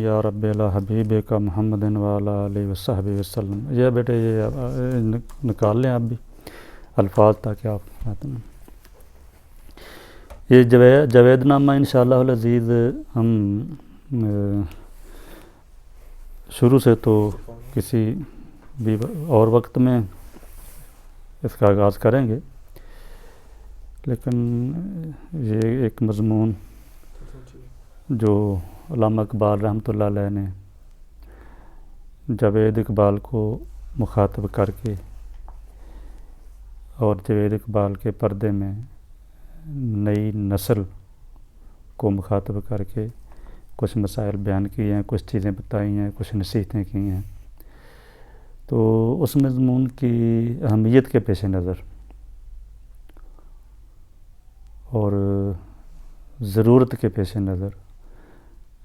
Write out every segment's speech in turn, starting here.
یا رب الی حبیبک محمد وعلی آلہ وصحبہ وسلم. یہ بیٹے یہ نکال لیں آپ بھی الفاظ تاکہ آپ یہ جاوید نامہ انشاءاللہ العزیز ہم شروع سے تو کسی بھی اور وقت میں اس کا آغاز کریں گے، لیکن یہ ایک مضمون جو علامہ اقبال رحمۃ اللہ علیہ نے جاوید اقبال کو مخاطب کر کے اور جاوید اقبال کے پردے میں نئی نسل کو مخاطب کر کے کچھ مسائل بیان کیے ہیں، کچھ چیزیں بتائی ہیں، کچھ نصیحتیں کی ہیں. تو اس مضمون کی اہمیت کے پیش نظر اور ضرورت کے پیش نظر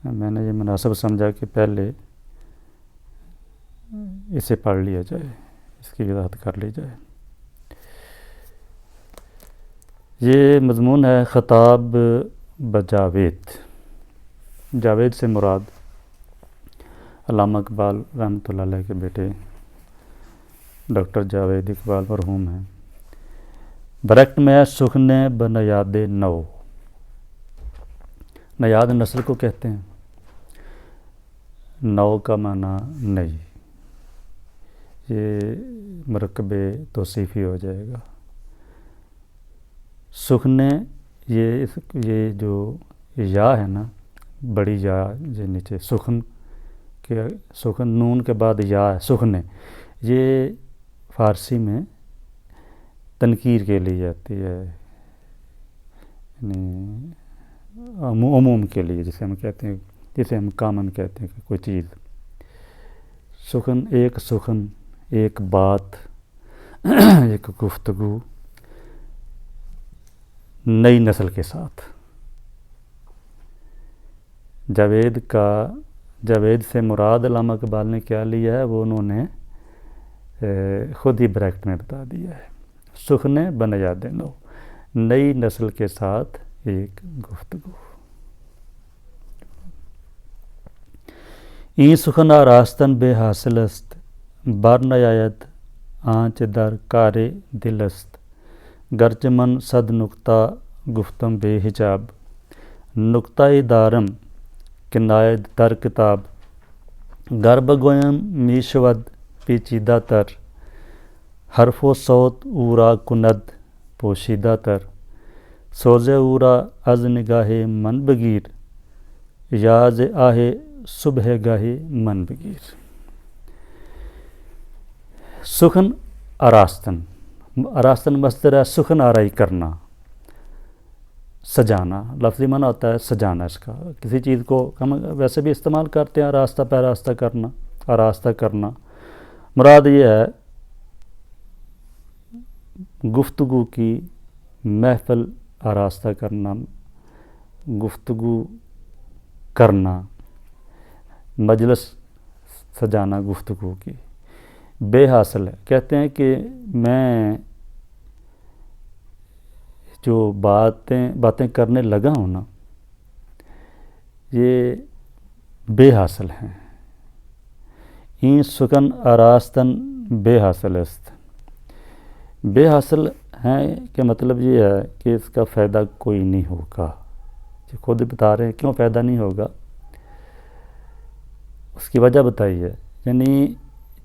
میں نے یہ مناسب سمجھا کہ پہلے اسے پڑھ لیا جائے، اس کی وضاحت کر لی جائے. یہ مضمون ہے خطاب بجاوید. جاوید سے مراد علامہ اقبال رحمۃ اللہ علیہ کے بیٹے ڈاکٹر جاوید اقبال مرحوم ہیں. بریکٹ میں ہے سخن بنیاد نو. نیاد نسل کو کہتے ہیں، نو کا معنی نئی. یہ مرکب توصیفی ہو جائے گا. سخن یہ جو یا ہے نا، بڑی یا جو نیچے سخن نون کے بعد یا ہے، سخن یہ فارسی میں تنکیر کے لیے آتی ہے، یعنی عموم کے لیے، جسے ہم کہتے ہیں، جسے ہم کامن کہتے ہیں کہ کوئی چیز. سخن ایک بات، ایک گفتگو نئی نسل کے ساتھ. جاوید سے مراد علامہ اقبال نے کیا لیا ہے وہ انہوں نے خود ہی بریکٹ میں بتا دیا ہے. سخن بنیاد نو، نئی نسل کے ساتھ ایک گفتگو. این سخن آراستن بے حاصل است، بر نیاید آنچ در کار دل است. گرچه من صد نکته گفتم بے حجاب، نکته دارم که ناید در کتاب. گر بگویم می شود پیچیده تر، حرف و صوت او را کند پوشیده تر. سوز او را از نگاه من بگیر، یاز آه صبح گاہ من بگیر. سخن آراستن مصدر ہے، سخن آرائی کرنا، سجانا. لفظی معنی ہوتا ہے سجانا. اس کا کسی چیز کو ہم ویسے بھی استعمال کرتے ہیں، آراستہ پیراستہ کرنا، آراستہ کرنا. مراد یہ ہے گفتگو کی محفل آراستہ کرنا، گفتگو کرنا، مجلس سجانا گفتگو کی. بے حاصل ہے، کہتے ہیں کہ میں جو باتیں کرنے لگا ہوں نا، یہ بے حاصل ہیں. این سخن آراستن بے حاصل است. بے حاصل ہیں کہ مطلب یہ ہے کہ اس کا فائدہ کوئی نہیں ہوگا. یہ خود بتا رہے ہیں کیوں فائدہ نہیں ہوگا، اس کی وجہ بتائی ہے. یعنی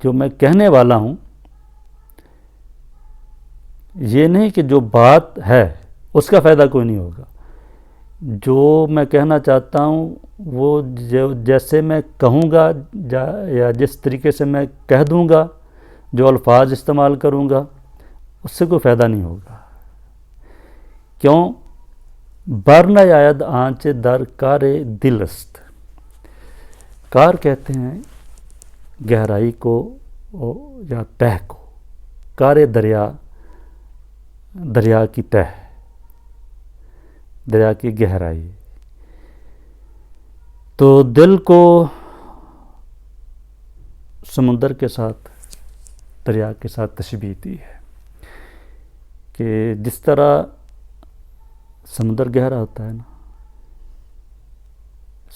جو میں کہنے والا ہوں یہ نہیں کہ جو بات ہے اس کا فائدہ کوئی نہیں ہوگا. جو میں کہنا چاہتا ہوں وہ جیسے میں کہوں گا یا جس طریقے سے میں کہہ دوں گا، جو الفاظ استعمال کروں گا، اس سے کوئی فائدہ نہیں ہوگا. کیوں؟ بر نیاید آنچ در کار دل است. کار کہتے ہیں گہرائی کو یا تہ کو. کار دریا کی تہ، دریا کی گہرائی. تو دل کو سمندر کے ساتھ، دریا کے ساتھ تشبیہ دی ہے کہ جس طرح سمندر گہرا ہوتا ہے نا،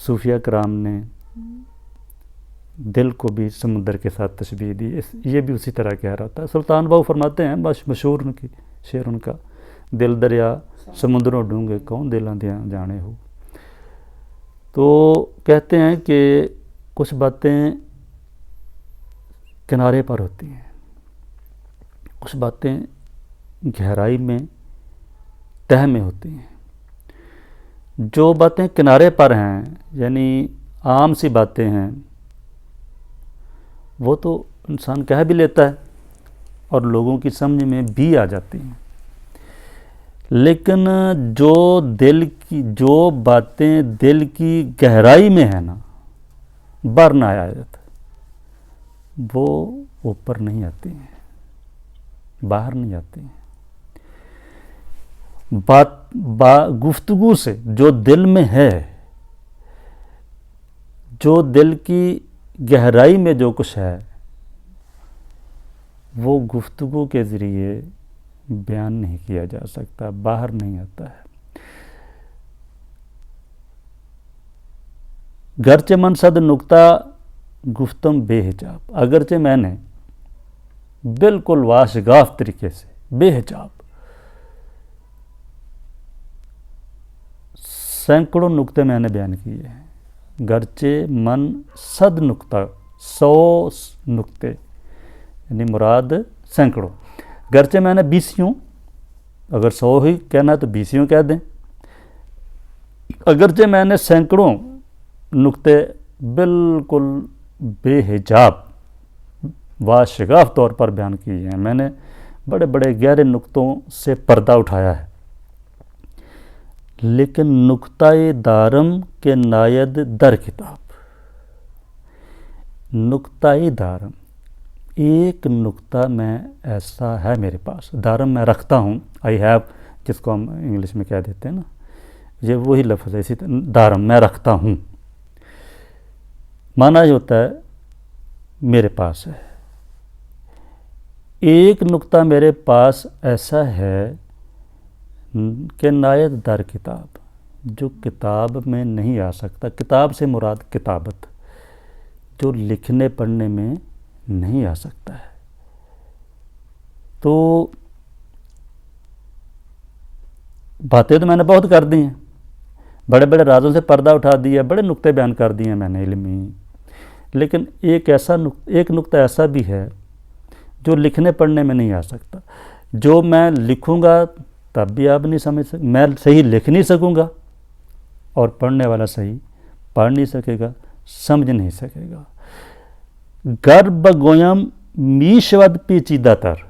صوفیہ کرام نے دل کو بھی سمندر کے ساتھ تشبیہ دی، یہ بھی اسی طرح کہہ رہا تھا۔ سلطان باؤ فرماتے ہیں، مشہور ان کی شعر ان کا، دل دریا سمندروں ڈونگے کون دلاں دیاں جانے ہو۔ تو کہتے ہیں کہ کچھ باتیں کنارے پر ہوتی ہیں، کچھ باتیں گہرائی میں تہ میں ہوتی ہیں۔ جو باتیں کنارے پر ہیں، یعنی عام سی باتیں ہیں، وہ تو انسان کہہ بھی لیتا ہے اور لوگوں کی سمجھ میں بھی آ جاتی ہیں، لیکن جو باتیں دل کی گہرائی میں ہیں نا، بر نہ آیت، وہ اوپر نہیں آتی ہیں، باہر نہیں آتی ہیں۔ گفتگو سے جو دل میں ہے، جو دل کی گہرائی میں جو کچھ ہے، وہ گفتگو کے ذریعے بیان نہیں کیا جا سکتا، باہر نہیں آتا ہے۔ گرچہ من صد نکتہ گفتم بے حجاب، اگرچہ میں نے بالکل واشگاف طریقے سے بے حجاب سینکڑوں نکتے میں نے بیان کیے ہیں۔ گرچہ من صد نکتہ، 100 نکتے، یعنی مراد سینکڑوں، گرچہ میں نے 20 اگر 100 ہی کہنا ہے تو 20 کہہ دیں، اگرچہ میں نے سینکڑوں نکتے بالکل بے حجاب واشگاف طور پر بیان کیے ہیں، میں نے بڑے بڑے گہرے نکتوں سے پردہ اٹھایا ہے، لیکن نکتہ دارم کے ناید در کتاب، نکتہ دارم، ایک نکتہ میں ایسا ہے میرے پاس، دارم میں رکھتا ہوں، آئی ہیو جس کو ہم انگلش میں کہہ دیتے ہیں نا، یہ وہی لفظ ہے، اسی طرح دارم میں رکھتا ہوں، معنی یہ ہوتا ہے میرے پاس ہے۔ ایک نکتہ میرے پاس ایسا ہے کہ ناید در کتاب، جو کتاب میں نہیں آ سکتا، کتاب سے مراد کتابت، جو لکھنے پڑھنے میں نہیں آ سکتا ہے۔ تو باتیں تو میں نے بہت کر دی ہیں، بڑے بڑے رازوں سے پردہ اٹھا دیا، بڑے نکتے بیان کر دیے ہیں میں نے علمی، لیکن ایک نکتہ ایسا بھی ہے جو لکھنے پڑھنے میں نہیں آ سکتا، جو میں لکھوں گا تب بھی آپ نہیں سمجھ سکتے، میں صحیح لکھ نہیں سکوں گا اور پڑھنے والا صحیح پڑھ نہیں سکے گا، سمجھ نہیں سکے گا۔ گر بگویم می شود پیچیدہ تر،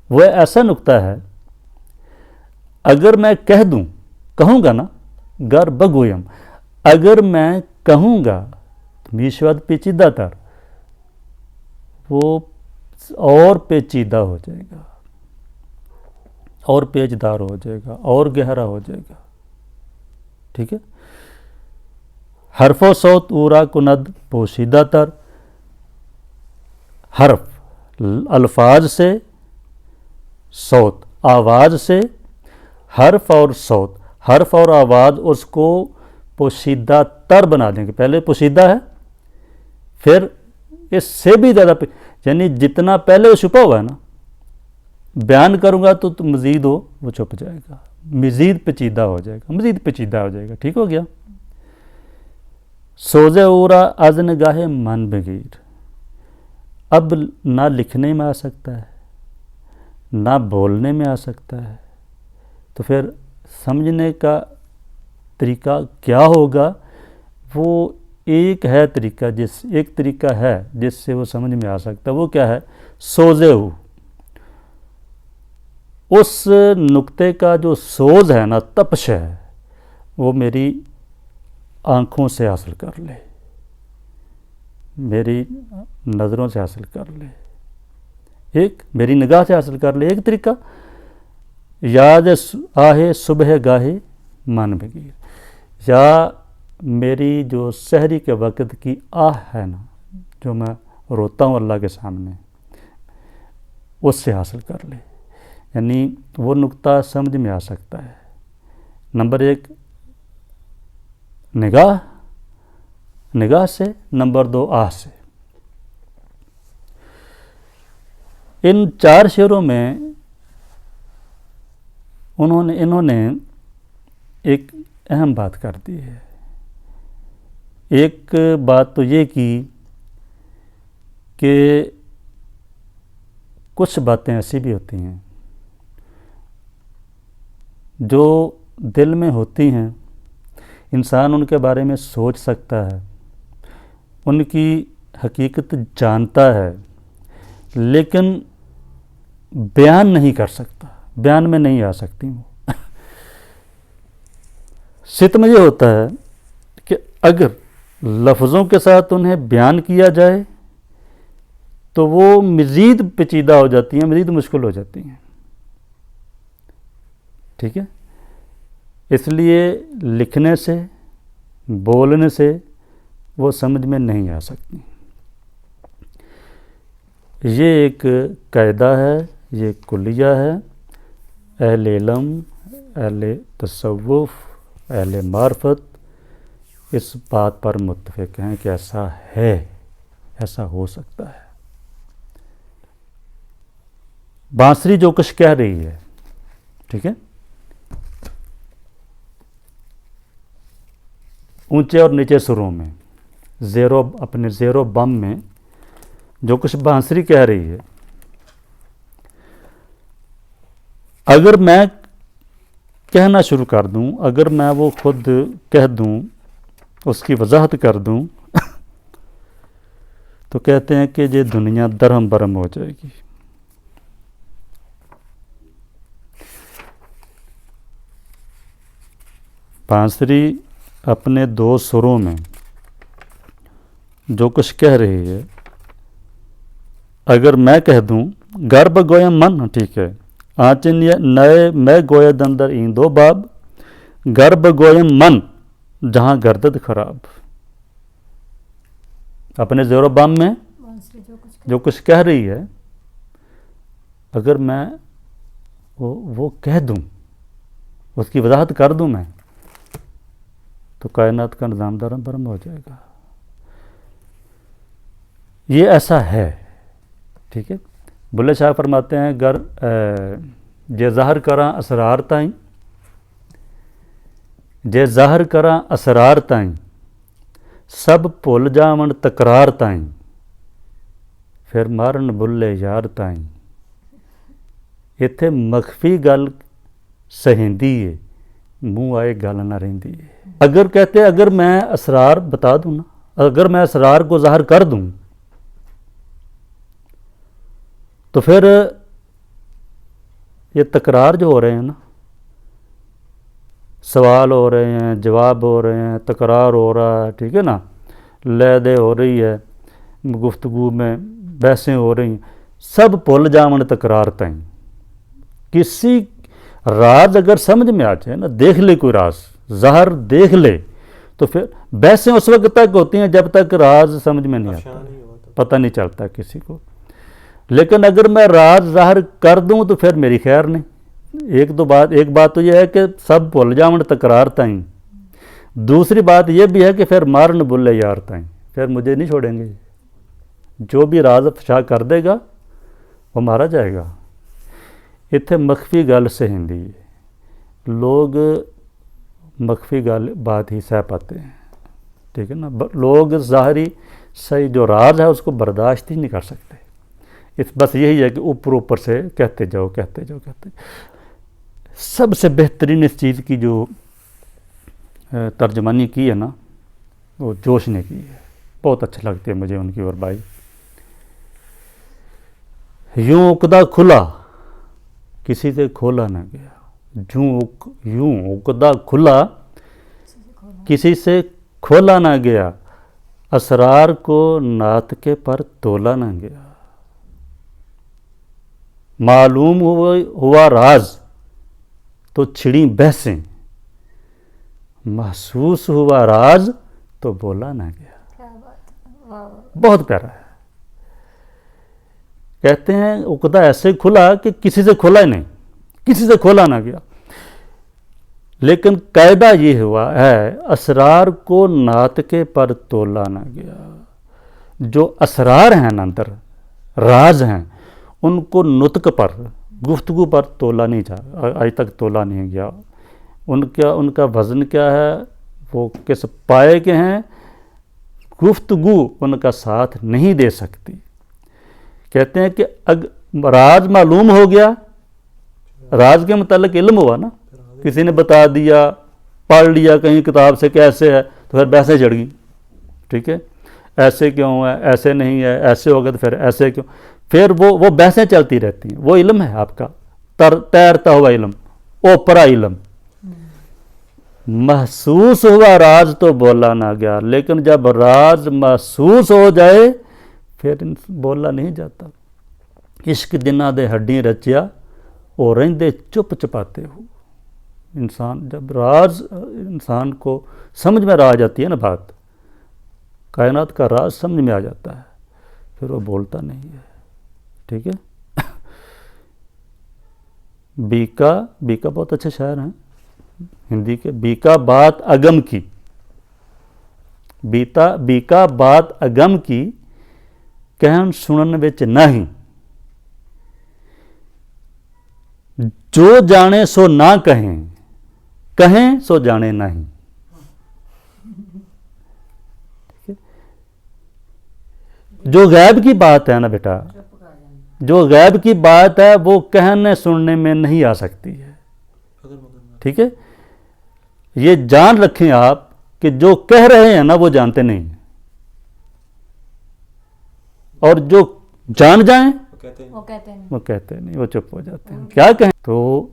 وہ ایسا نکتہ ہے، اگر میں کہوں گا نا، گر بگویم، اگر میں کہوں گا تو می شود پیچیدہ تر، وہ اور پیچیدہ ہو جائے گا، اور پیچدار ہو جائے گا، اور گہرا ہو جائے گا، ٹھیک ہے۔ حرف و صوت اورا کند پوشیدہ تر، حرف الفاظ سے، صوت آواز سے، حرف اور صوت، حرف اور آواز اس کو پوشیدہ تر بنا دیں گے، پہلے پوشیدہ ہے، پھر اس سے بھی زیادہ یعنی جتنا پہلے وہ چھپا ہوا ہے نا، بیان کروں گا تو مزید وہ چھپ جائے گا، مزید پیچیدہ ہو جائے گا، مزید پیچیدہ ہو جائے گا، ٹھیک ہو گیا۔ سوزے اورا از نگاہ من بغیر، اب نہ لکھنے میں آ سکتا ہے نہ بولنے میں آ سکتا ہے، تو پھر سمجھنے کا طریقہ کیا ہوگا؟ وہ ایک طریقہ ہے جس سے وہ سمجھ میں آ سکتا ہے، وہ کیا ہے؟ سوزے ہو، اس نکتے کا جو سوز ہے نا، تپش ہے، وہ میری آنکھوں سے حاصل کر لے، میری نظروں سے حاصل کر لے، ایک میری نگاہ سے حاصل کر لے، ایک طریقہ یاد آہے صبح گاہے من بغیر، یا میری جو سحری کے وقت کی آہ ہے نا، جو میں روتا ہوں اللہ کے سامنے، اس سے حاصل کر لے، یعنی وہ نکتہ سمجھ میں آ سکتا ہے۔ نمبر 1 نگاہ، نگاہ سے، نمبر 2 آہ سے۔ ان 4 شعروں میں انہوں نے ایک اہم بات کر دی ہے۔ ایک بات تو یہ کی کہ کچھ باتیں ایسی بھی ہوتی ہیں جو دل میں ہوتی ہیں، انسان ان کے بارے میں سوچ سکتا ہے، ان کی حقیقت جانتا ہے، لیکن بیان نہیں کر سکتا، بیان میں نہیں آ سکتی وہ۔ ستم یہ ہوتا ہے کہ اگر لفظوں کے ساتھ انہیں بیان کیا جائے تو وہ مزید پیچیدہ ہو جاتی ہیں، مزید مشکل ہو جاتی ہیں، ٹھیک ہے؟ اس لیے لکھنے سے، بولنے سے وہ سمجھ میں نہیں آ سکتی۔ یہ ایک قاعدہ ہے، یہ کلیہ ہے۔ اہل علم، اہل تصوف، اہل معرفت اس بات پر متفق ہیں کہ ایسا ہے، ایسا ہو سکتا ہے۔ بانسری جو کچھ کہہ رہی ہے، ٹھیک ہے، اونچے اور نیچے سروں میں، اپنے زیر و بم میں جو کچھ بانسری کہہ رہی ہے، اگر میں کہنا شروع کر دوں، اگر میں وہ خود کہہ دوں، اس کی وضاحت کر دوں تو کہتے ہیں کہ یہ دنیا درہم برہم ہو جائے گی۔ بانسری اپنے 2 سروں میں جو کچھ کہہ رہی ہے، اگر میں کہہ دوں گرب گویم من، ٹھیک ہے، آنچن نئے میں گوید اندر این 2 باب، گرب گویم من جہاں گردد خراب۔ اپنے زیر و بام میں جو کچھ کہہ رہی ہے، اگر میں وہ کہہ دوں، اس کی وضاحت کر دوں میں، تو کائنات کا نظام درہم برہم ہو جائے گا۔ یہ ایسا ہے، ٹھیک ہے۔ بلے شاہ فرماتے ہیں گر جے ظاہر کراں اسرار تائیں، جے ظاہر کراں اسرار تائیں، سب بھل جاون تکرار تائیں، پھر مارن بلے یار تائیں۔ اتنے مخفی گل سہندی ہے، منہ آئے گل نہ رہندی ہے۔ اگر کہتے اگر میں اسرار بتا دوں نا، اگر میں اسرار کو ظاہر کر دوں تو پھر یہ تکرار جو ہو رہے ہیں نا، سوال ہو رہے ہیں، جواب ہو رہے ہیں، تکرار ہو رہا ہے، ٹھیک ہے نا، لے دے ہو رہی ہے، گفتگو میں بحثیں ہو رہی ہیں، سب بھل جاون تکرار تائیں۔ کسی راز اگر سمجھ میں آ جائے نا، دیکھ لے کوئی راز، ظاہر دیکھ لے، تو پھر بحثیں اس وقت تک ہوتی ہیں جب تک راز سمجھ میں نہیں آتا، پتہ نہیں چلتا کسی کو۔ لیکن اگر میں راز ظاہر کر دوں تو پھر میری خیر نہیں۔ ایک بات تو یہ ہے کہ سب بھل جاون تکرار تائیں، دوسری بات یہ بھی ہے کہ پھر مارن بلے یار تائیں، پھر مجھے نہیں چھوڑیں گے، جو بھی راز افشا کر دے گا وہ مارا جائے گا۔ اتنے مخفی گل سہندی ہے، لوگ مخفی گل بات ہی سہ پاتے ہیں، ٹھیک ہے نا۔ لوگ ظاہری صحیح جو راز ہے اس کو برداشت ہی نہیں کر سکتے، بس یہی ہے کہ اوپر سے کہتے جاؤ کہتے جاؤ کہتے جاؤ۔ سب سے بہترین اس چیز کی جو ترجمانی کی ہے نا، وہ جوش نے کی ہے، بہت اچھا لگتی ہے مجھے ان کی۔ اور بھائی یوں عقدہ کھلا کسی سے کھولا نہ گیا، یوں عقدہ کھلا کسی سے کھولا نہ گیا، اسرار کو نعت کے پر تولا نہ گیا۔ معلوم ہوا راز تو چھڑیں بحثیں، محسوس ہوا راز تو بولا نہ گیا۔ بہت پیارا ہے۔ کہتے ہیں عقدہ ایسے کھلا کہ کسی سے کھولا ہی نہیں، کسی سے کھولا نہ گیا، لیکن قاعدہ یہ ہوا ہے اسرار کو ناطقے پر تولا نہ گیا. جو اسرار ہیں نا اندر راز ہیں ان کو نطق پر گفتگو پر تولا نہیں جا, آج تک تولا نہیں گیا. ان کا وزن کیا ہے, وہ کس پائے کے ہیں, گفتگو ان کا ساتھ نہیں دے سکتی. کہتے ہیں کہ راز معلوم ہو گیا, راز کے متعلق علم ہوا نا, کسی نے بتا دیا, پڑھ لیا کہیں کتاب سے کیسے ہے, تو پھر بحثیں چڑھ گئیں. ٹھیک ہے, ایسے کیوں ہے, ایسے نہیں ہے, ایسے ہوگا تو پھر ایسے کیوں, پھر وہ بحثیں چلتی رہتی ہیں. وہ علم ہے آپ کا تیرتا ہوا علم, اوپرا علم. محسوس ہوا راز تو بولا نہ گیا, لیکن جب راز محسوس ہو جائے پھر بولا نہیں جاتا. عشق دنا دے ہڈی رچیا اور رہندے چپ چپاتے ہو. انسان جب راز انسان کو سمجھ میں آ جاتی ہے نا, بات کائنات کا راز سمجھ میں آ جاتا ہے, پھر وہ بولتا نہیں ہے. ٹھیک ہے. بیکا بہت اچھے شاعر ہیں ہندی کے. بیکا بات اگم کی, بیکا بات اگم کی کہن سنن وچ نہیں, جو جانے سو نہ کہیں, کہیں سو جانے نہیں. جو غیب کی بات ہے نا بیٹا, جو غیب کی بات ہے وہ کہنے سننے میں نہیں آ سکتی ہے. ٹھیک ہے, یہ جان رکھیں آپ کہ جو کہہ رہے ہیں نا وہ جانتے نہیں ہیں, اور جو جان جائیں وہ کہتے نہیں, وہ چپ ہو جاتے ہیں. کیا کہیں؟ تو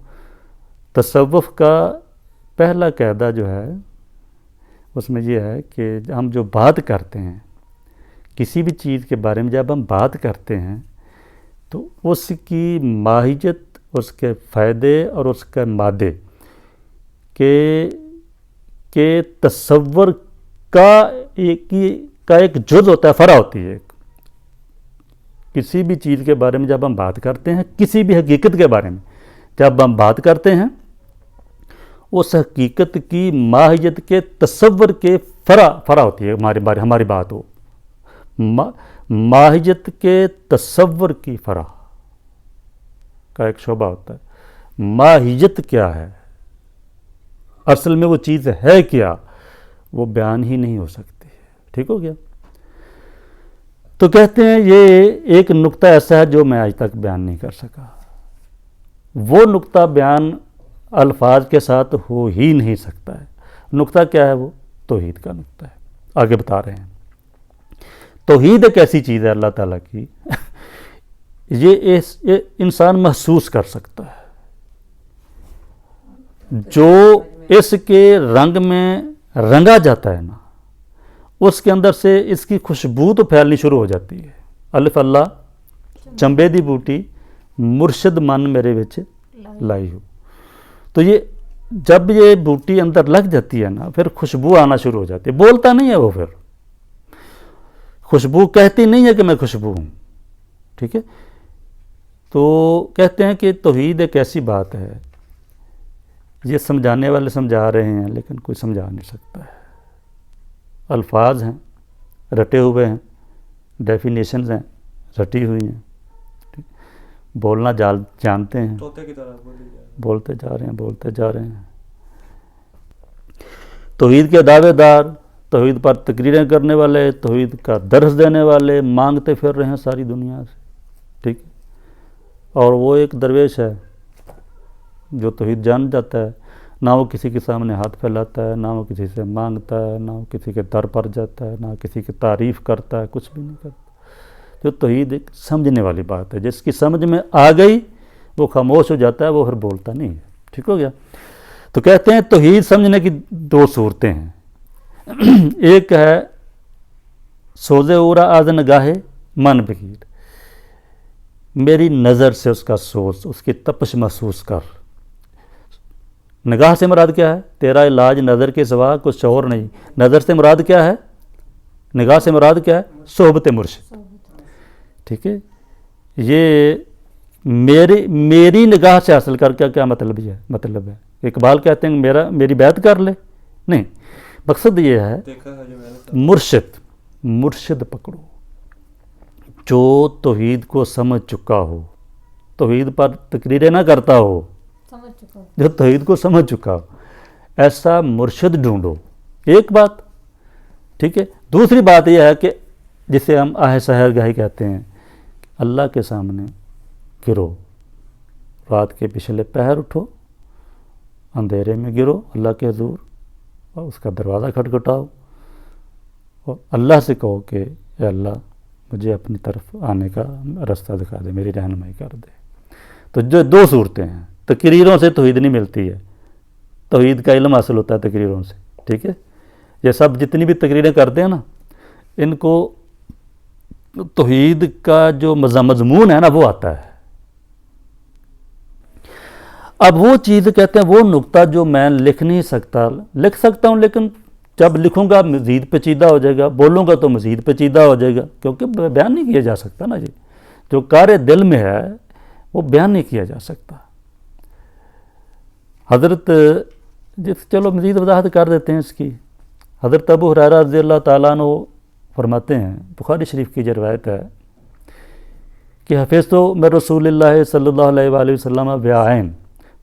تصوف کا پہلا قاعدہ جو ہے اس میں یہ ہے کہ ہم جو بات کرتے ہیں کسی بھی چیز کے بارے میں, جب ہم بات کرتے ہیں تو اس کی ماہیت, اس کے فائدے اور اس کے مادے کہ تصور کا ایک جز ہوتا ہے, فرع ہوتی ہے. کسی بھی چیز کے بارے میں جب ہم بات کرتے ہیں, کسی بھی حقیقت کے بارے میں جب ہم بات کرتے ہیں, اس حقیقت کی ماہیت کے تصور کے فرع ہوتی ہے. ہماری بات ہو ماہیت کے تصور کی فرع کا ایک شعبہ ہوتا ہے. ماہیت کیا ہے, اصل میں وہ چیز ہے کیا, وہ بیان ہی نہیں ہو سکتی. ٹھیک ہو گیا. تو کہتے ہیں یہ ایک نقطہ ایسا ہے جو میں آج تک بیان نہیں کر سکا. وہ نقطہ بیان الفاظ کے ساتھ ہو ہی نہیں سکتا ہے. نقطہ کیا ہے؟ وہ توحید کا نقطہ ہے. آگے بتا رہے ہیں. توحید ایک ایسی چیز ہے اللہ تعالیٰ کی یہ انسان محسوس کر سکتا ہے. جو اس کے رنگ میں رنگا جاتا ہے نا, اس کے اندر سے اس کی خوشبو تو پھیلنی شروع ہو جاتی ہے. الف اللہ چمبے دی بوٹی مرشد من میرے وچ لائی ہو. تو یہ جب یہ بوٹی اندر لگ جاتی ہے نا, پھر خوشبو آنا شروع ہو جاتی ہے. بولتا نہیں ہے وہ, پھر خوشبو کہتی نہیں ہے کہ میں خوشبو ہوں. ٹھیک ہے. تو کہتے ہیں کہ توحید ایک ایسی بات ہے, یہ سمجھانے والے سمجھا رہے ہیں لیکن کوئی سمجھا نہیں سکتا ہے. الفاظ ہیں رٹے ہوئے ہیں, ڈیفینیشنز ہیں رٹی ہوئی ہیں, بولنا جانتے ہیں, بولتے جا رہے ہیں. توحید کے دعوے دار, توحید پر تقریریں کرنے والے, توحید کا درس دینے والے مانگتے پھر رہے ہیں ساری دنیا سے. ٹھیک. اور وہ ایک درویش ہے جو توحید جان جاتا ہے, نہ وہ کسی کے سامنے ہاتھ پھیلاتا ہے, نہ وہ کسی سے مانگتا ہے, نہ وہ کسی کے در پر جاتا ہے, نہ کسی کی تعریف کرتا ہے, کچھ بھی نہیں کرتا. تو توحید ایک سمجھنے والی بات ہے. جس کی سمجھ میں آ گئی وہ خاموش ہو جاتا ہے, وہ پھر بولتا نہیں ہے. ٹھیک ہو گیا. تو کہتے ہیں توحید سمجھنے کی دو صورتیں ہیں. ایک ہے سوزے اورا آز نگاہے من بگیر, میری نظر سے اس کا سوز, اس کی تپش محسوس کر. نگاہ سے مراد کیا ہے؟ تیرا علاج نظر کے سوا کچھ اور نہیں. نظر سے مراد کیا ہے؟ نگاہ سے مراد کیا ہے؟ صحبت مرشد. ٹھیک ہے. یہ میری نگاہ سے حاصل کر کے کیا مطلب ہے اقبال کہتے ہیں میری بیعت کر لے، نہیں، مقصد یہ ہے مرشد پکڑو جو توحید کو سمجھ چکا ہو، توحید پر تقریریں نہ کرتا ہو، جو توحید کو سمجھ چکا ہو، ایسا مرشد ڈھونڈو، ایک بات، ٹھیک ہے۔ دوسری بات یہ ہے کہ جسے ہم آہ سحر گاہی کہتے ہیں، اللہ کے سامنے گرو، رات کے پچھلے پہر اٹھو، اندھیرے میں گرو اللہ کے حضور، اور اس کا دروازہ کھٹکھٹاؤ اور اللہ سے کہو کہ اے اللہ مجھے اپنی طرف آنے کا راستہ دکھا دے، میری رہنمائی کر دے۔ تو جو دو صورتیں ہیں، تقریروں سے توحید نہیں ملتی ہے، توحید کا علم حاصل ہوتا ہے تقریروں سے، ٹھیک ہے۔ یہ سب جتنی بھی تقریریں کرتے ہیں نا، ان کو توحید کا جو مضمون ہے نا وہ آتا ہے۔ اب وہ چیز کہتے ہیں، وہ نقطہ جو میں لکھ نہیں سکتا، لکھ سکتا ہوں لیکن جب لکھوں گا مزید پیچیدہ ہو جائے گا، بولوں گا تو مزید پیچیدہ ہو جائے گا، کیونکہ بیان نہیں کیا جا سکتا نا جی، جو کار دل میں ہے وہ بیان نہیں کیا جا سکتا۔ حضرت چلو مزید وضاحت کر دیتے ہیں اس کی۔ حضرت ابو ہریرہ رضی اللہ تعالیٰ عنہ فرماتے ہیں، بخاری شریف کی جو روایت ہے کہ حفظت من رسول اللہ صلی اللہ علیہ وآلہ وسلم وعین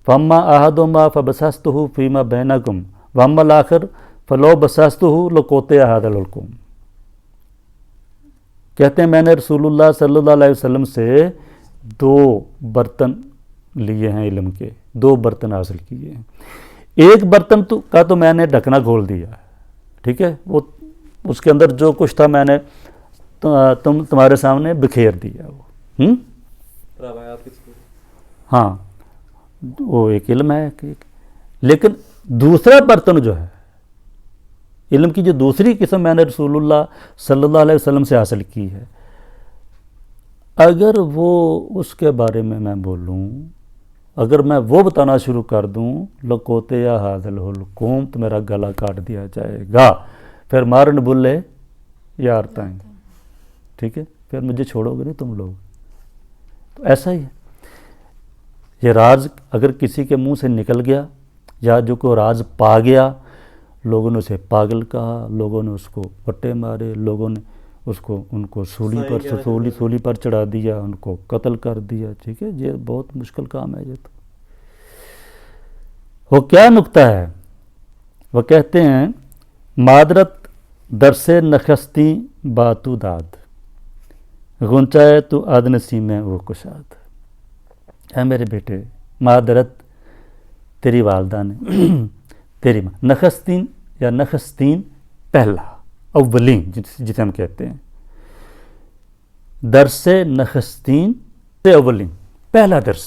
فاما احدہما فبسستہ فیما بینکم واما الاخر فلو بسستہ لقطع ھذا الحلقوم۔ کہتے ہیں میں نے رسول اللہ صلی اللہ علیہ وسلم سے 2 برتن لیے ہیں علم کے، 2 برتن حاصل کیے ہیں۔ ایک برتن کا تو میں نے ڈھکنا کھول دیا، ٹھیک ہے، وہ اس کے اندر جو کچھ تھا میں نے تمہارے سامنے بکھیر دیا، وہ ہاں وہ ایک علم ہے۔ لیکن دوسرا برتن جو ہے، علم کی جو دوسری قسم میں نے رسول اللہ صلی اللہ علیہ وسلم سے حاصل کی ہے، اگر وہ اس کے بارے میں بولوں، اگر میں وہ بتانا شروع کر دوں لقطع ھذا الحلقوم، تو میرا گلا کاٹ دیا جائے گا، پھر مارن بلے یار تائیں، ٹھیک ہے، پھر مجھے چھوڑو گے نہیں تم لوگ۔ تو ایسا ہی ہے، یہ راز اگر کسی کے منہ سے نکل گیا یا جو کوئی راز پا گیا، لوگوں نے اسے پاگل کہا، لوگوں نے اس کو پٹے مارے، لوگوں نے ان کو سولی پر چڑھا دیا، ان کو قتل کر دیا، ٹھیک ہے، یہ بہت مشکل کام ہے۔ یہ تو وہ کیا نکتہ ہے، وہ کہتے ہیں معذرت درس نخستی باتو داد غنچائے تو آدنسی میں وہ کشاد۔ اے میرے بیٹے، معذرت تیری والدہ نے، تیری ماں، نخستین یا نخستین پہلا، اولین جسے ہم کہتے ہیں، درس نخستین سے اولین، پہلا درس،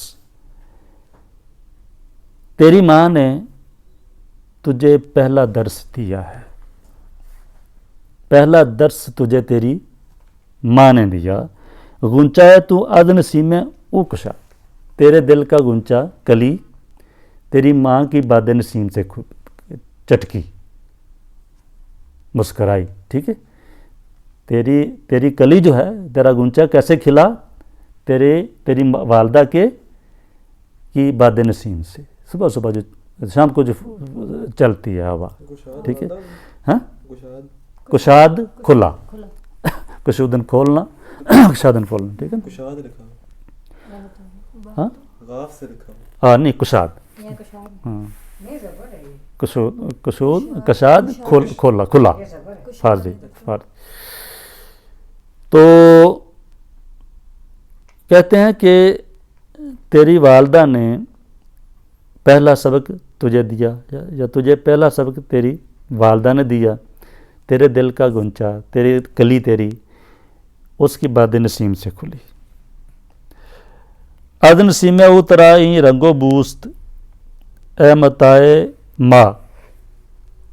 تیری ماں نے تجھے پہلا درس دیا ہے، پہلا درس تجھے تیری ماں نے دیا۔ گنچا ہے تو ادنسی میں اوکشا، تیرے دل کا گنچا کلی تیری ماں کی باد نسیم سے چٹکی، مسکرائی، ٹھیک ہے، تیری کلی جو ہے، تیرا گنچا کیسے کھلا، تیری والدہ کی باد نسیم سے، صبح صبح جو شام کو جو چلتی ہے ہوا، ٹھیک ہے، ہاں، کشاد کھلا، کشودن کھولنا، کشادن کھولنا، ٹھیک ہے، کشاد لکھا ہاں غاف سے لکھا ہاں، نہیں کشاد، ہاں کشود کشاد کھولا، کھلا، فارسی۔ تو کہتے ہیں کہ تیری والدہ نے پہلا سبق تجھے دیا، یا تجھے پہلا سبق تیری والدہ نے دیا، تیرے دل کا گنچا، تیری کلی تیری اس کی باد نسیم سے کھلی۔ اد نسیم اترائی رنگو بوست اے متائے ماں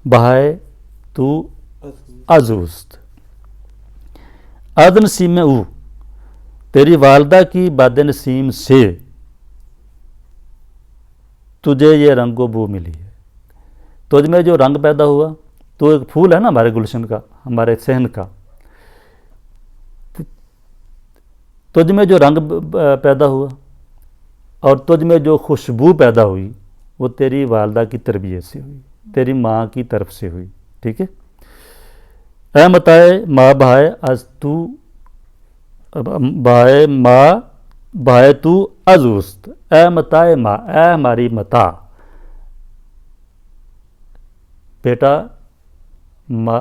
بہائے تو ازوست۔ اد نسیم او، تیری والدہ کی باد نسیم سے تجھے یہ رنگ و بو ملی ہے، تجھ میں جو رنگ پیدا ہوا، تو ایک پھول ہے نا ہمارے گلشن کا، ہمارے صحن کا، تجھ میں جو رنگ پیدا ہوا اور تجھ میں جو خوشبو پیدا ہوئی وہ تیری والدہ کی تربیت سے ہوئی، تیری ماں کی طرف سے ہوئی، ٹھیک ہے. اے متائے ماں بہائے از تو بہائے ماں بہائے تو از اوست، اے متائے ماں، اے ہماری متا، بیٹا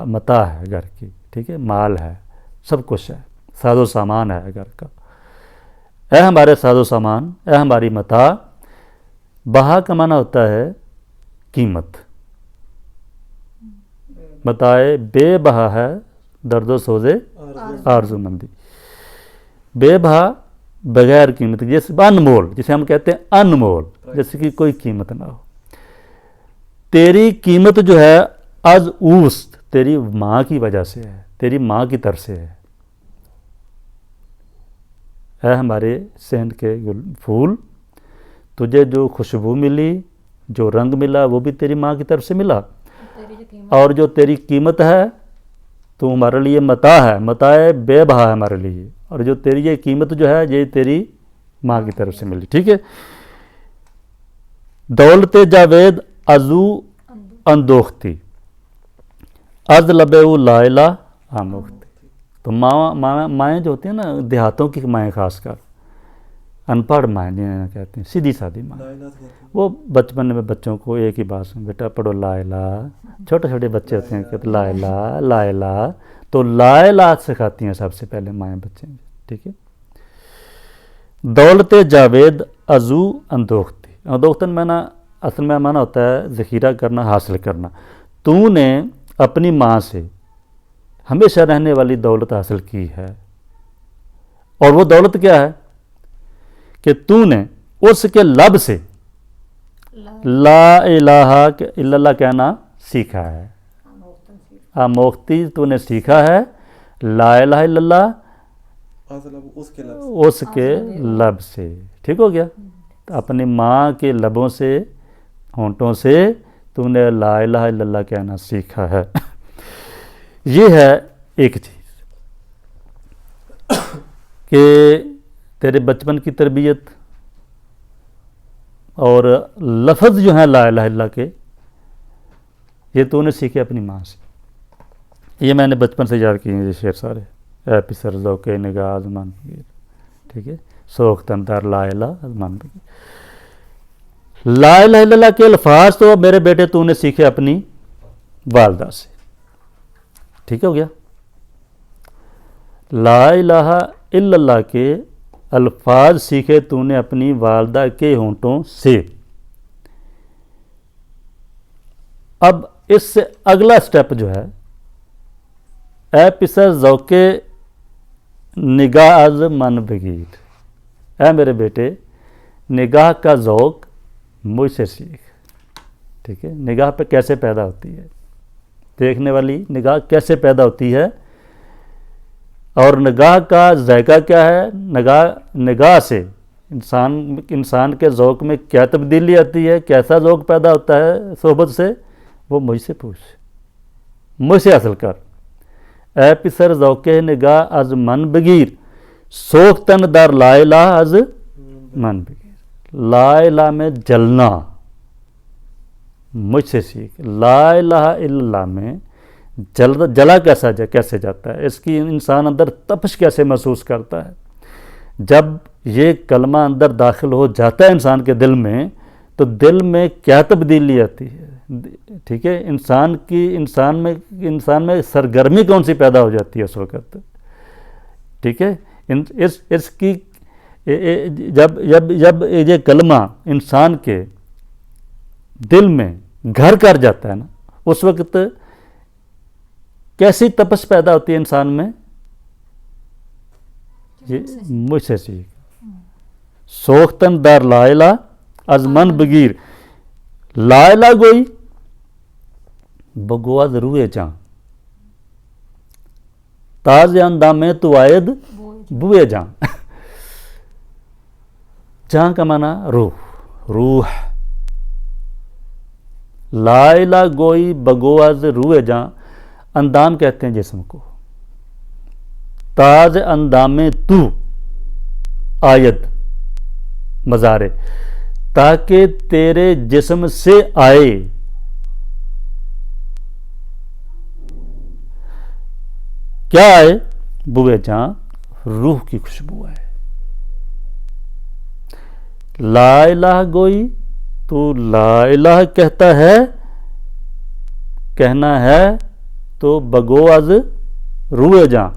متا ہے گھر کی، ٹھیک ہے، مال ہے، سب کچھ ہے، ساز و سامان ہے گھر کا. اے ہمارے ساز و سامان، اے ہماری متا. بہا کا معنی ہوتا ہے قیمت. متائے بے بہا ہے درد و سوزے آرزو مندی. بے بہا بغیر قیمت، جیسے انمول، جسے ہم کہتے ہیں انمول، جیسے کہ کوئی قیمت نہ ہو. تیری قیمت جو ہے از اوست، تیری ماں کی وجہ سے ہے، تیری ماں کی طرف سے ہے. اے ہمارے صحن کے پھول، تجھے جو خوشبو ملی، جو رنگ ملا، وہ بھی تیری ماں کی طرف سے ملا. اور جو تیری قیمت ہے تو ہمارے لیے متا ہے، متائے بے بہا ہے ہمارے لیے، اور جو تیری یہ قیمت جو ہے یہ تیری ماں کی طرف سے ملی، ٹھیک ہے. دولت جاوید ازو اندوختی، از لبے لا الہ آموختی. تو مائیں جو ہوتی ہیں نا دیہاتوں کی مائیں، خاص کر ان پڑھ مائیں جنہیں کہتے ہیں، سیدھی سادھی مائیں، وہ بچپن میں بچوں کو ایک ہی بات سن، بیٹا پڑھو لا الہ. چھوٹے چھوٹے بچے ہوتے ہیں کہ لا الہ لا الہ، تو لا الہ سکھاتی ہیں سب سے پہلے مائیں بچے، ٹھیک ہے. دولت جاوید ازو اندوختی، اندوختن معنی اصل میں معنی ہوتا ہے ذخیرہ کرنا، حاصل کرنا. تو نے اپنی ماں سے ہمیشہ رہنے والی دولت حاصل کی ہے. اور وہ دولت کیا ہے کہ تو نے اس کے لب سے لا الہ الا اللہ کہنا سیکھا ہے. آموختی، تو نے سیکھا ہے لا الہ الا اللہ اس کے لب سے، ٹھیک ہو گیا. اپنی ماں کے لبوں سے، ہونٹوں سے تو نے لا الہ الا اللہ کہنا سیکھا ہے. یہ ہے ایک چیز کہ تیرے بچپن کی تربیت اور لفظ جو ہیں لا الہ الا اللہ کے، یہ تو نے سیکھے اپنی ماں سے. یہ میں نے بچپن سے یاد کیے ہیں یہ شعر سارے. اے پسر ذوق نگاہ ازمان بگیر، ٹھیک ہے، سوخ تندر لا الہ ازمان بگیر. لا الہ الا اللہ کے الفاظ تو میرے بیٹے تو نے سیکھے اپنی والدہ سے، ٹھیک ہو گیا. لا الہ الا اللہ کے الفاظ سیکھے تو نے اپنی والدہ کے ہونٹوں سے. اب اس سے اگلا سٹیپ جو ہے، اے پسر ذوق نگاہ از من بگیر، اے میرے بیٹے نگاہ کا ذوق مجھ سے سیکھ، ٹھیک ہے. نگاہ پہ کیسے پیدا ہوتی ہے، دیکھنے والی نگاہ کیسے پیدا ہوتی ہے، اور نگاہ کا ذائقہ کیا ہے، نگاہ سے انسان کے ذوق میں کیا تبدیلی آتی ہے، کیسا ذوق پیدا ہوتا ہے صحبت سے، وہ مجھ سے پوچھ، مجھ سے حاصل کر. اے پسر ذوق نگاہ از من بگیر، سوختن در لا الہ از من بگیر. لا الہ میں جلنا مجھ سے سیکھ. لا الہ الا اللہ میں جلا کیسے جاتا ہے، اس کی انسان اندر تپش کیسے محسوس کرتا ہے. جب یہ کلمہ اندر داخل ہو جاتا ہے انسان کے دل میں، تو دل میں کیا تبدیلی آتی ہے، ٹھیک ہے. انسان میں سرگرمی کون سی پیدا ہو جاتی ہے اس وقت، ٹھیک ہے. اس کی جب یہ کلمہ انسان کے دل میں گھر کر جاتا ہے نا، اس وقت کیسی تپش پیدا ہوتی ہے انسان میں، یہ مجھ سے سیکھ. سوختن در لا الہ از من بگیر، لا الہ گوئی بگواز روئے جان، تاز اندام میں تو آید بوئے جان. جان کا معنی روح. لا الہ گوئی بگواز روئے جان، اندام کہتے ہیں جسم کو. تاز اندام تو آید، مزارے تاکہ تیرے جسم سے آئے. کیا آئے؟ بوئے جہاں روح کی خوشبو آئے. لا الہ گوئی تو لا الہ کہتا ہے، کہنا ہے تو بگو از روئے جہاں،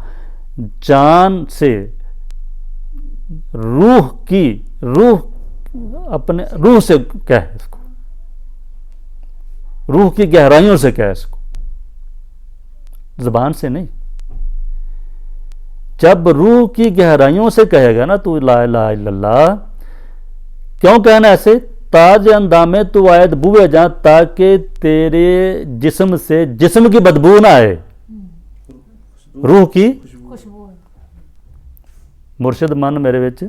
جان سے روح کی، روح اپنے روح سے کہہ، اس کو روح کی گہرائیوں سے کہہ، اس کو زبان سے نہیں. جب روح کی گہرائیوں سے کہے گا نا تو لا الہ الا اللہ، کیوں کہنا ایسے؟ تاج اندام تو آیت بوئے جہاں، تاکہ تیرے جسم سے جسم کی بدبو نہ آئے، روح کی خوشبو. مرشد من میرے وچ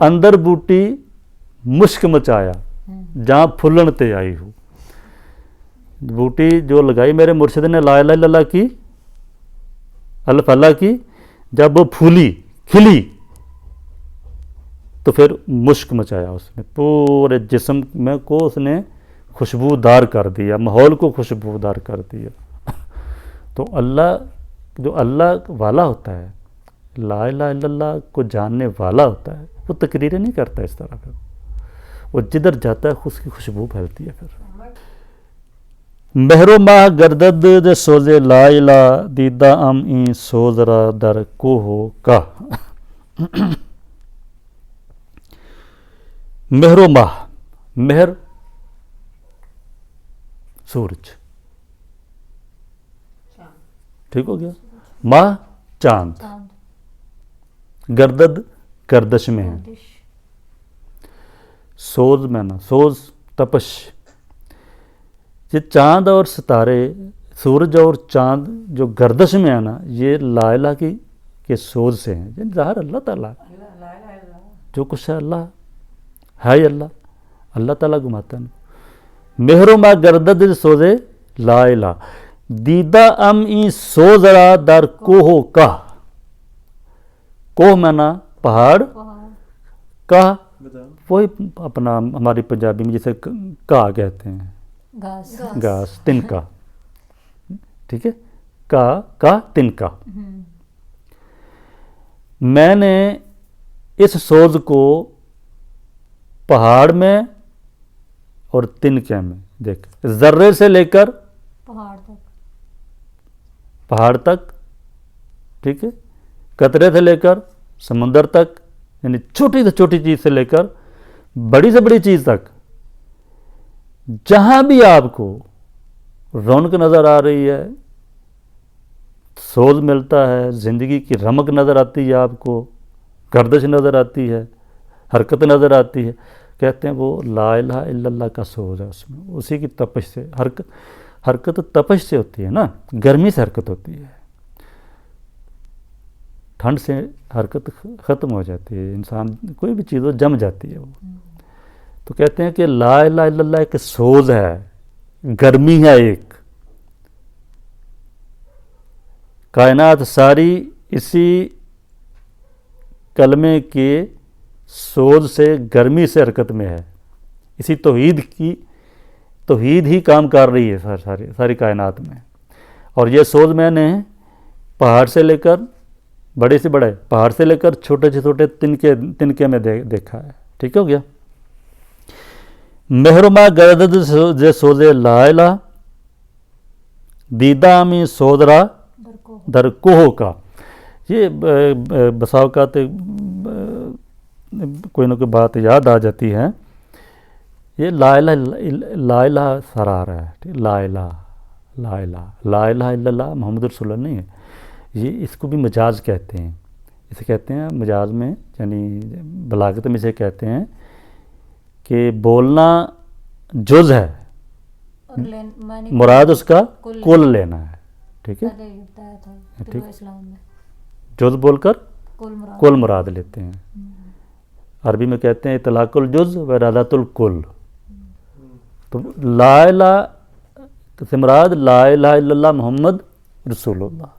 اندر بوٹی مشک مچایا جہاں پھلن تے آئی ہو. بوٹی جو لگائی میرے مرشد نے لا الہ الا اللہ کی، الف اللہ کی، جب وہ پھولی کھلی تو پھر مشک مچایا، اس نے پورے جسم میں کو اس نے خوشبودار کر دیا، ماحول کو خوشبودار کر دیا. تو اللہ جو اللہ والا ہوتا ہے، لا الہ الا اللہ کو جاننے والا ہوتا ہے، وہ تقریریں نہیں کرتا اس طرح. پھر وہ جدھر جاتا ہے اس کی خوشبو پھیلتی ہے. پھر مہر و ماہ گردد دے سوزے لا الہ، دیدہ ام این سوز را در کوہ کا. مہر و ماہ، مہر سورج، ٹھیک ہو گیا، ماہ چاند، گردد گردش میں ہے، سوز میں نا، سوز تپش. یہ چاند اور ستارے، سورج اور چاند جو گردش میں ہے نا، یہ لا الہ کی کے سوز سے ہیں. یعنی ظاہر اللہ تعالیٰ جو کچھ ہے، اللہ ہے ہی اللہ، اللہ تعالیٰ گھماتا ہے. مہر و ماہ گردد سوزے لا الہ، دیدہ ام ای سوز را در کوہ کا. کوہ میں نا پہاڑ، کا وہی اپنا ہماری پنجابی میں جسے کا کہتے ہیں، گھاس، تنکا، ٹھیک ہے، کا تنکا. میں نے اس سوز کو پہاڑ میں اور تنکے میں دیکھ، ذرے سے لے کر پہاڑ تک، ٹھیک ہے، قطرے سے لے کر سمندر تک، یعنی چھوٹی سے چھوٹی چیز سے لے کر بڑی سے بڑی چیز تک. جہاں بھی آپ کو رونق نظر آ رہی ہے، سوز ملتا ہے، زندگی کی رمق نظر آتی ہے، آپ کو گردش نظر آتی ہے، حرکت نظر آتی ہے، کہتے ہیں وہ لا الہ الا اللہ کا سوز ہے. اس میں اسی کی تپش سے حرکت تپش سے ہوتی ہے نا، گرمی سے حرکت ہوتی ہے، ٹھنڈ سے حرکت ختم ہو جاتی ہے، انسان کوئی بھی چیز ہو جم جاتی ہے وہ. تو کہتے ہیں کہ لا الہ الا اللہ ایک سوز ہے، گرمی ہے ایک. کائنات ساری اسی کلمے کے سوز سے، گرمی سے حرکت میں ہے. اسی توحید ہی کام کر رہی ہے ساری کائنات میں. اور یہ سوز میں نے پہاڑ سے لے کر بڑے سے بڑے، پہاڑ سے لے کر چھوٹے سے چھوٹے تنکے میں دیکھا ہے. ٹھیک ہو گیا. مہر و ماہ گردد دے سوزے لا الہ، دیدہ میں سوز را در کوہ کا. یہ بسا اوقات کوئی نہ کوئی بات یاد آ جاتی ہے. یہ لا الہ سارا آ رہا ہے، لا الہ لا الہ لا الہ الا اللہ محمد رسول اللہ نہیں ہے. یہ اس کو بھی مجاز کہتے ہیں. اسے کہتے ہیں مجاز میں، یعنی بلاغت میں اسے کہتے ہیں کہ بولنا جز ہے، مراد اس کا کل لینا ہے. ٹھیک ہے، ٹھیک، جز بول کر کل مراد لیتے ہیں. عربی میں کہتے ہیں اطلاق الجز و ارادۃ الکل. تو لا الہ سے مراد لا الہ الا اللہ محمد رسول اللہ.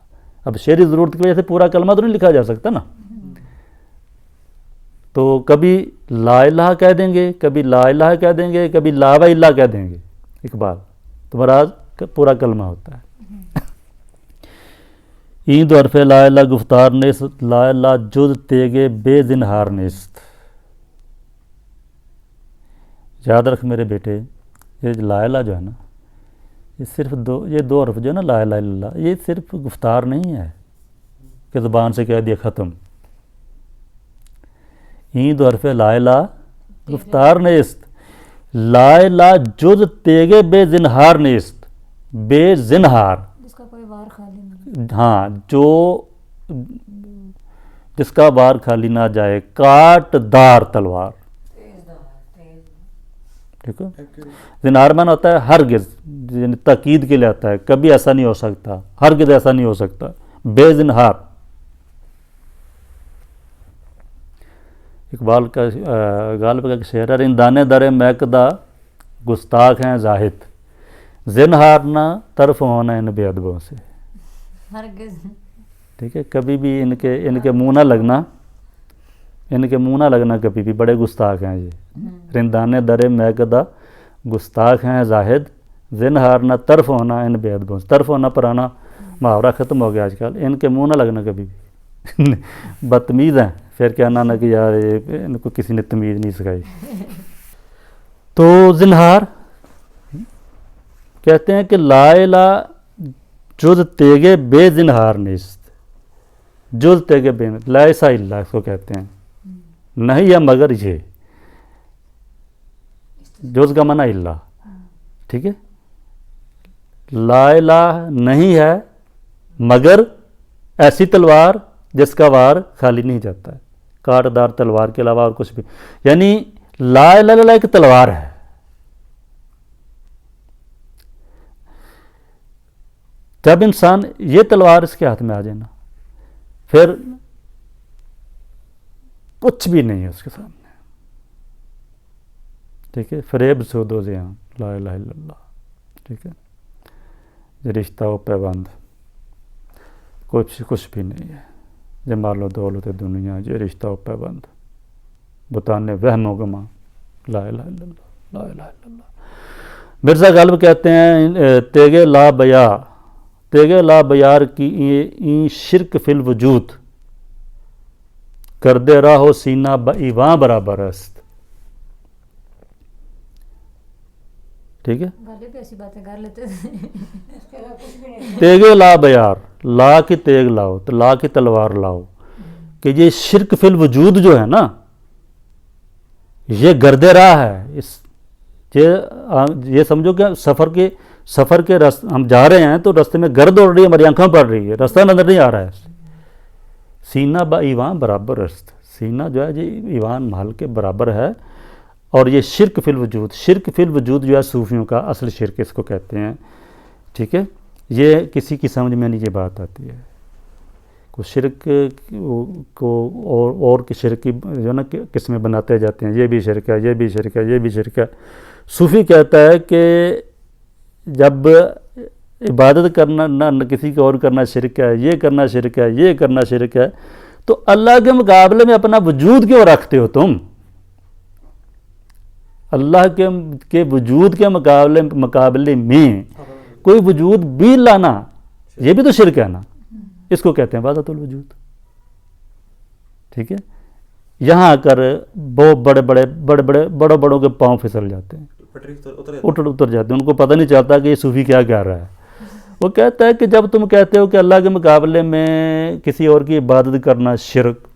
اب شعری ضرورت کی وجہ سے پورا کلمہ تو نہیں لکھا جا سکتا نا، تو کبھی لا الہ کہہ دیں گے، کبھی لا الہ کہہ دیں گے، کبھی لا و الا کہہ دیں گے اقبال، تو مراد پورا کلمہ ہوتا ہے۔ این دو حرف لا الہ گفتار نیست، لا الہ جز تیگے بے زنہار نیست۔ یاد رکھ میرے بیٹے، یہ لا الہ جو ہے نا، یہ صرف یہ دو حرف جو ہے نا، لا الہ الا اللہ، یہ صرف گفتار نہیں ہے کہ زبان سے کہہ دیا ختم۔ این دو حرف لا الہ گفتار نیست، لا الہ جز تیگے بے زنہار نیست، بے زنہار، جس کا کوئی وار خالی نہیں، ہاں جو جس کا وار خالی نہ جائے، کاٹ دار تلوار، ٹھیک ہے۔ زنہار معنی ہوتا ہے ہرگز، یعنی تاکید کے لیے آتا ہے، کبھی ایسا نہیں ہو سکتا، ہرگز ایسا نہیں ہو سکتا، بے زنہار۔ اقبال کا غالب کا شعر ہے، رندانے در میکدہ گستاخ ہیں زاہد، زنہار نہ طرف ہونا ان بے ادبوں سے، ہرگز، ٹھیک ہے، کبھی بھی ان کے منہ نہ لگنا، ان کے منہ نہ لگنا کبھی بھی، بڑے گستاخ ہیں یہ۔ رندانے در میکدہ گستاخ ہیں زاہد، زنہار نہ طرف ہونا ان بے ادبوں سے، طرف ہونا پرانا محاورہ ختم ہو گیا آج کل، ان کے منہ نہ لگنا کبھی بھی، بدتمیز ہیں، پھر کہنا نہ کہ یار ان کو کسی نے تمیز نہیں سکھائی۔ تو زنہار کہتے ہیں کہ لا الہ جز تیگے بے زنہار نیست، جز تیگے بے، لیسا الا اس کو کہتے ہیں، نہیں ہے مگر یہ، جز کا معنی الا، ٹھیک ہے، لا الہ نہیں ہے مگر ایسی تلوار جس کا وار خالی نہیں جاتا ہے، کاٹ دار تلوار کے علاوہ اور کچھ بھی، یعنی لا الہ الا اللہ ایک تلوار ہے، جب انسان یہ تلوار اس کے ہاتھ میں آ جائے نا، پھر کچھ بھی نہیں ہے اس کے سامنے، ٹھیک ہے، فریب سود و زیان، لا الہ الا اللہ، ٹھیک ہے، یہ رشتہ و پیبند کچھ بھی نہیں ہے، جمال و دولت دنیا یہ رشتہ و پیبند، بتانے وہم و گما، لا الہ الا اللہ، لا الہ الا اللہ۔ مرزا غالب کہتے ہیں تیگے لا بیا، تیگے لا بیار کی این شرک فی الوجود، کردے راہو سینہ ایواں برابر است، ٹھیک ہے، غالب بھی ایسی باتیں کر لیتے تھے، تیگے لا بیار، لا کی تیگ لاؤ، تو لا کی تلوار لاؤ، کہ یہ شرک فی الوجود جو ہے نا، یہ گرد راہ ہے، یہ سمجھو کہ سفر کے ہم جا رہے ہیں تو رستے میں گرد اڑ رہی ہے، ہماری آنکھوں پڑ رہی ہے، رستہ نظر نہیں آ رہا ہے، سینہ با ایوان برابر است، سینہ جو ہے یہ ایوان محل کے برابر ہے، اور یہ شرک فی الوجود، شرک فی الوجود جو ہے صوفیوں کا اصل شرک اس کو کہتے ہیں، ٹھیک ہے، یہ کسی کی سمجھ میں نہیں یہ بات آتی ہے، کو شرک کو اور کی شرک کی جو ہے نا قسمیں بناتے جاتے ہیں، یہ بھی شرک ہے، یہ بھی شرک ہے، یہ بھی شرک ہے۔ صوفی کہتا ہے کہ جب عبادت کرنا نہ کسی کو اور کرنا شرک ہے، یہ کرنا شرک ہے، یہ کرنا شرک ہے، تو اللہ کے مقابلے میں اپنا وجود کیوں رکھتے ہو تم؟ اللہ کے وجود کے مقابلے میں کوئی وجود بھی لانا، یہ بھی تو شرک ہے نا، اس کو کہتے ہیں وحدت الوجود، ٹھیک ہے۔ یہاں آ کر بڑوں کے پاؤں پھسل جاتے ہیں، اتر جاتے ہیں، ان کو پتہ نہیں چلتا کہ یہ صوفی کیا کہہ رہا ہے۔ وہ کہتا ہے کہ جب تم کہتے ہو کہ اللہ کے مقابلے میں کسی اور کی عبادت کرنا شرک،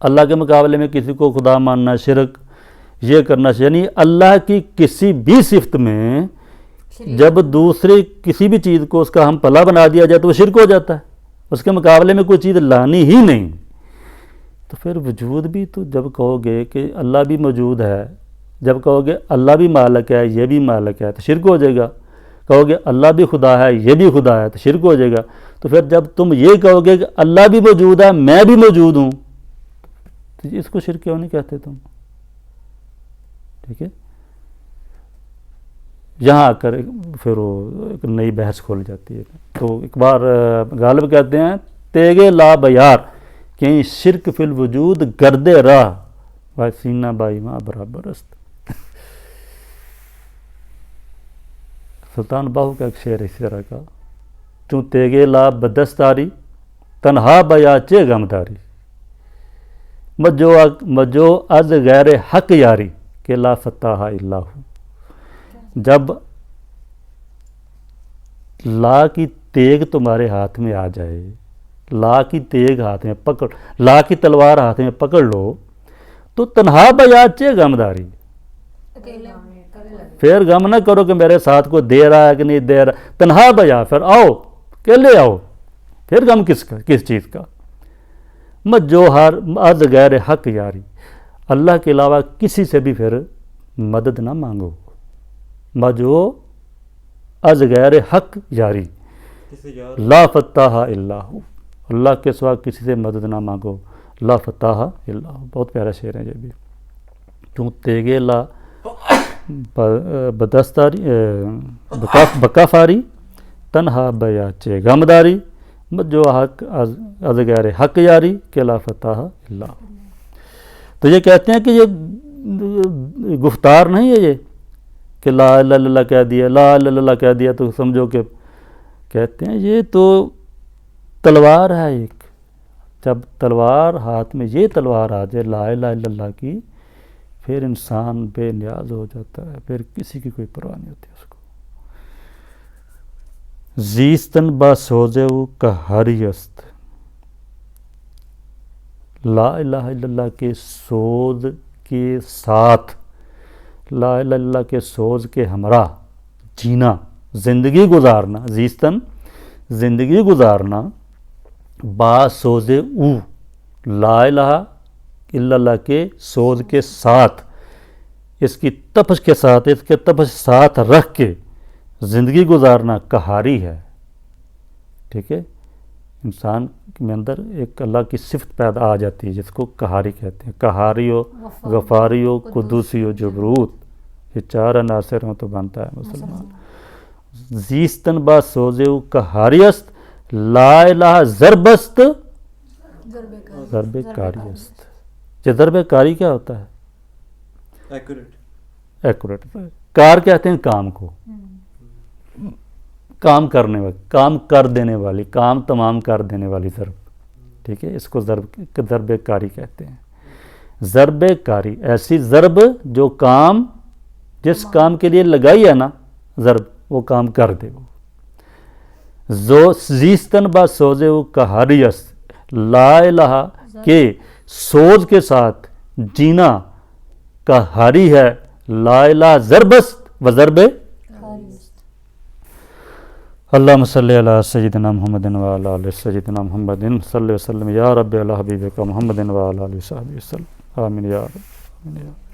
اللہ کے مقابلے میں کسی کو خدا ماننا شرک، یہ کرنا شرک، یعنی اللہ کی کسی بھی صفت میں جب دوسرے کسی بھی چیز کو اس کا ہم پلا بنا دیا جائے تو وہ شرک ہو جاتا ہے، اس کے مقابلے میں کوئی چیز لانی ہی نہیں، تو پھر وجود بھی تو جب کہو گے کہ اللہ بھی موجود ہے، جب کہو گے اللہ بھی مالک ہے، یہ بھی مالک ہے، تو شرک ہو جائے گا، کہو گے اللہ بھی خدا ہے، یہ بھی خدا ہے، تو شرک ہو جائے گا۔ تو پھر جب تم یہ کہو گے کہ اللہ بھی موجود ہے، میں بھی موجود ہوں، تو اس کو شرک کیوں نہیں کہتے تم؟ ٹھیک ہے، یہاں آ کر پھر وہ ایک نئی بحث کھول جاتی ہے۔ تو ایک بار غالب کہتے ہیں تیگے لا بیار، کہیں شرک فی الوجود گرد راہ و سینہ بائی ماں برابر است. سلطان باہو کا ایک شعر اسی طرح کا، چوں تیگے لا بدستاری تنہا بیاچے غمداری، مجو از غیر حق یاری کہ لا فتح اللہ. جب لا کی تیگ تمہارے ہاتھ میں آ جائے، لا کی تیگ ہاتھ میں پکڑ، لا کی تلوار ہاتھ میں پکڑ لو تو تنہا بیاچے غمداری. پھر غم نہ کرو کہ میرے ساتھ کو دے رہا ہے کہ نہیں دے رہا، تنہا بیا، پھر آؤ اکیلے آؤ، پھر غم کس چیز کا. مجو ہر از غیر حق یاری، اللہ کے علاوہ کسی سے بھی پھر مدد نہ مانگو. مجو از غیر حق یاری لا فتح اللہ، اللہ کے سوا کسی سے مدد نہ مانگو. لا فتح اللہ، بہت پیارا شعر ہے یہ بھی. چوں تیگے لا بدستاری بکافاری تنہا بیاچے غمداری، جو حق از غیر حق یاری کہ لا فتح اللہ. تو یہ کہتے ہیں کہ یہ گفتار نہیں ہے یہ کہ لا الہ الا اللہ کہہ دیا، لا الہ الا اللہ کہہ دیا تو سمجھو کہ کہتے ہیں یہ تو تلوار ہے ایک. جب تلوار ہاتھ میں یہ تلوار آ جائے لا الہ الا اللہ کی، پھر انسان بے نیاز ہو جاتا ہے، پھر کسی کی کوئی پرواہ نہیں ہوتی اس کو. زیستن با سوزے کا ہری است، لا الہ الا اللہ کے سوز کے ساتھ، لا الہ الا اللہ کے سوز کے ہمراہ جینا، زندگی گزارنا. زیستن زندگی گزارنا، با سوزے او، لا الہ الا اللہ کے سوز کے ساتھ، اس کی تپش کے ساتھ، اس کے تپش ساتھ رکھ کے زندگی گزارنا کہاری ہے. ٹھیک ہے، انسان میں اندر ایک اللہ کی صفت پیدا آ جاتی ہے جس کو کہاری کہتے ہیں. کہاری ہو، غفاری ہو، قدوسی ہو، جبروت، یہ چار عناصر ہوں تو بنتا ہے مسلمان. زیستن با سوزے کہاری است، لا الہ ضرب است ضرب کاری است. یہ ضرب کاری کیا ہوتا ہے؟ ایکوریٹ. کار کہتے ہیں کام کو، کام کرنے والی، کام کر دینے والی، کام تمام کر دینے والی ضرب. ٹھیک ہے، اس کو ضرب کاری کہتے ہیں. ضرب کاری ایسی ضرب جو کام، جس کام کے لیے لگائی ہے نا ضرب، وہ کام کر دے. وہ زیستن با سوزے کہاری است، لا الہ کے سوز کے ساتھ جینا کہاری ہے. لا الہ ضرب است و ضرب. اللہم صلی علی سیدنا محمد و علی آل سیدنا محمد صلی وسلم یا رب علی حبیبک محمد و علی آلہ وصحبہ وسلم. آمین یا رب. آمین یا رب.